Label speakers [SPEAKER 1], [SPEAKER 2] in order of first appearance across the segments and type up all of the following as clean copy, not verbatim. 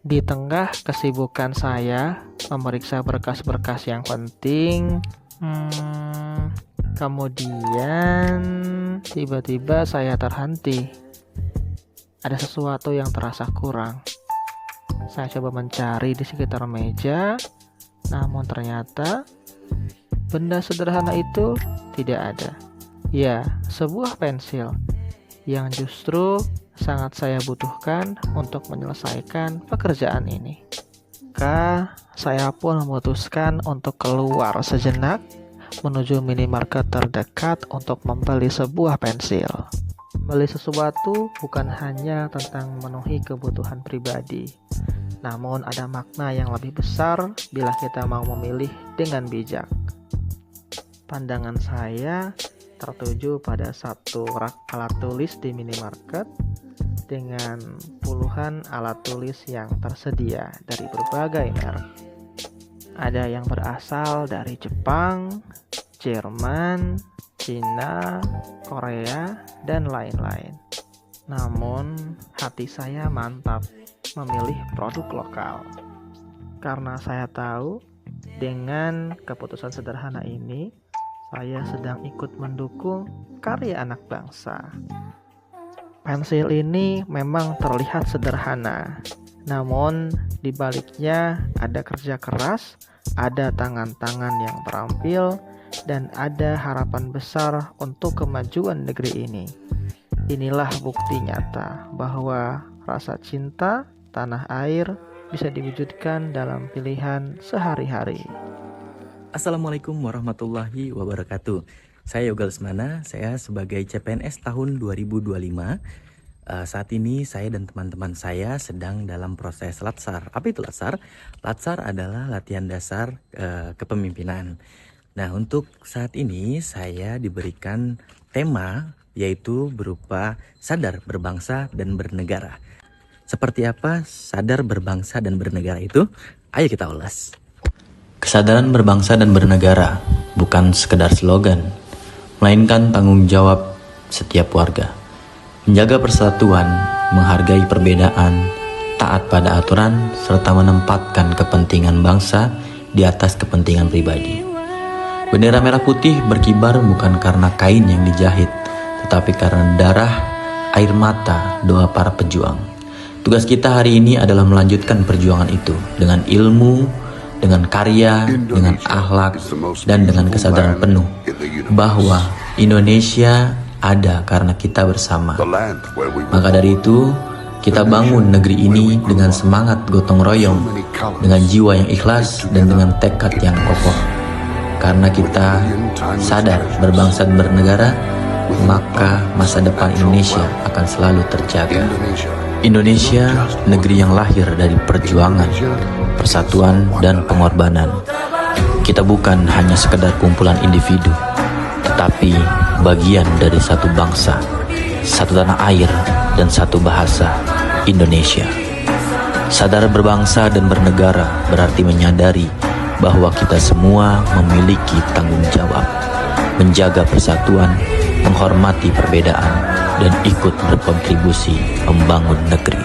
[SPEAKER 1] Di tengah kesibukan saya memeriksa berkas-berkas yang penting, kemudian tiba-tiba saya terhenti. Ada sesuatu yang terasa kurang. Saya coba mencari di sekitar meja, namun ternyata benda sederhana itu tidak ada. Ya, sebuah pensil yang justru sangat saya butuhkan untuk menyelesaikan pekerjaan ini. Maka saya pun memutuskan untuk keluar sejenak menuju minimarket terdekat untuk membeli sebuah pensil. Beli sesuatu bukan hanya tentang memenuhi kebutuhan pribadi, namun ada makna yang lebih besar bila kita mau memilih dengan bijak. Pandangan saya tertuju pada satu rak alat tulis di minimarket dengan puluhan alat tulis yang tersedia dari berbagai merek. Ada yang berasal dari Jepang, Jerman, Cina, Korea, dan lain-lain. Namun, hati saya mantap memilih produk lokal. Karena saya tahu, dengan keputusan sederhana ini, saya sedang ikut mendukung karya anak bangsa. Pensil ini memang terlihat sederhana, namun di baliknya ada kerja keras, ada tangan-tangan yang terampil, dan ada harapan besar untuk kemajuan negeri ini. Inilah bukti nyata bahwa rasa cinta tanah air bisa diwujudkan dalam pilihan sehari-hari.
[SPEAKER 2] Assalamualaikum warahmatullahi wabarakatuh. Saya Yoga Lesmana, saya sebagai CPNS tahun 2025. Saat ini saya dan teman-teman saya sedang dalam proses latsar. Apa itu latsar? Latsar adalah latihan dasar kepemimpinan. Nah, untuk saat ini saya diberikan tema yaitu berupa sadar berbangsa dan bernegara. Seperti apa sadar berbangsa dan bernegara itu? Ayo kita ulas. Kesadaran berbangsa dan bernegara bukan sekedar slogan, melainkan tanggung jawab setiap warga. Menjaga persatuan, menghargai perbedaan, taat pada aturan, serta menempatkan kepentingan bangsa di atas kepentingan pribadi. Bendera merah putih berkibar bukan karena kain yang dijahit, tetapi karena darah, air mata, doa para pejuang. Tugas kita hari ini adalah melanjutkan perjuangan itu dengan ilmu, dengan karya, dengan akhlak, dan dengan kesadaran penuh bahwa Indonesia ada karena kita bersama. Maka dari itu, kita bangun negeri ini dengan semangat gotong royong, dengan jiwa yang ikhlas, dan dengan tekad yang kokoh. Karena kita sadar berbangsa dan bernegara, maka masa depan Indonesia akan selalu terjaga. Indonesia, negeri yang lahir dari perjuangan, persatuan, dan pengorbanan. Kita bukan hanya sekedar kumpulan individu, tetapi bagian dari satu bangsa, satu tanah air, dan satu bahasa, Indonesia. Sadar berbangsa dan bernegara berarti menyadari bahwa kita semua memiliki tanggung jawab, menjaga persatuan, menghormati perbedaan, dan ikut berkontribusi membangun negeri.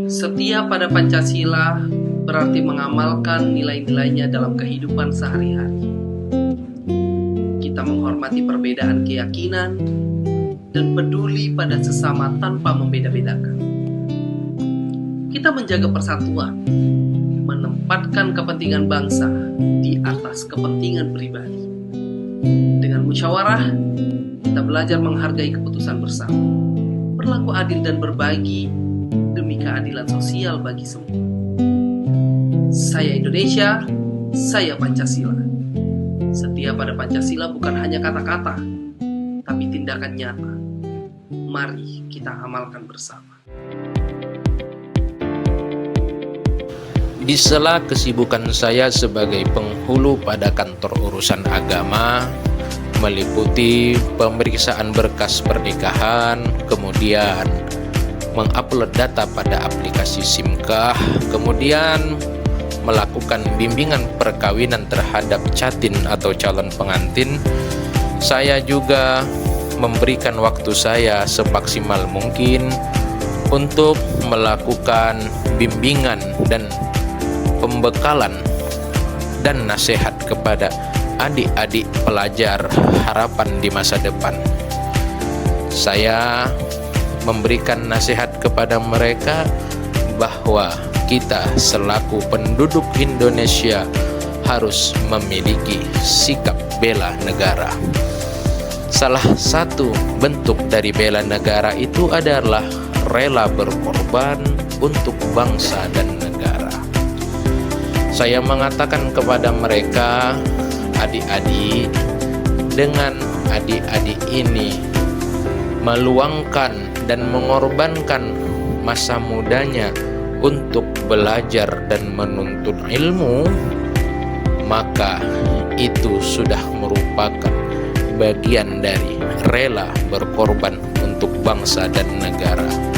[SPEAKER 3] Setia pada Pancasila berarti mengamalkan nilai-nilainya dalam kehidupan sehari-hari. Kita menghormati perbedaan keyakinan dan peduli pada sesama tanpa membeda-bedakan. Kita menjaga persatuan, menempatkan kepentingan bangsa di atas kepentingan pribadi. Dengan musyawarah, kita belajar menghargai keputusan bersama, berlaku adil dan berbagi demi keadilan sosial bagi semua. Saya Indonesia, saya Pancasila. Setia pada Pancasila bukan hanya kata-kata, tapi tindakan nyata. Mari kita amalkan bersama.
[SPEAKER 4] Di sela kesibukan saya sebagai penghulu pada kantor urusan agama, meliputi pemeriksaan berkas pernikahan, kemudian mengupload data pada aplikasi SIMKAH, kemudian melakukan bimbingan perkawinan terhadap catin atau calon pengantin. Saya juga memberikan waktu saya semaksimal mungkin untuk melakukan bimbingan dan pembekalan dan nasihat kepada adik-adik pelajar harapan di masa depan. Saya memberikan nasihat kepada mereka bahwa kita selaku penduduk Indonesia harus memiliki sikap bela negara. Salah satu bentuk dari bela negara itu adalah rela berkorban untuk bangsa dan negara. Saya mengatakan kepada mereka, adik-adik, dengan adik-adik ini meluangkan dan mengorbankan masa mudanya untuk belajar dan menuntut ilmu, maka itu sudah merupakan bagian dari rela berkorban untuk bangsa dan negara.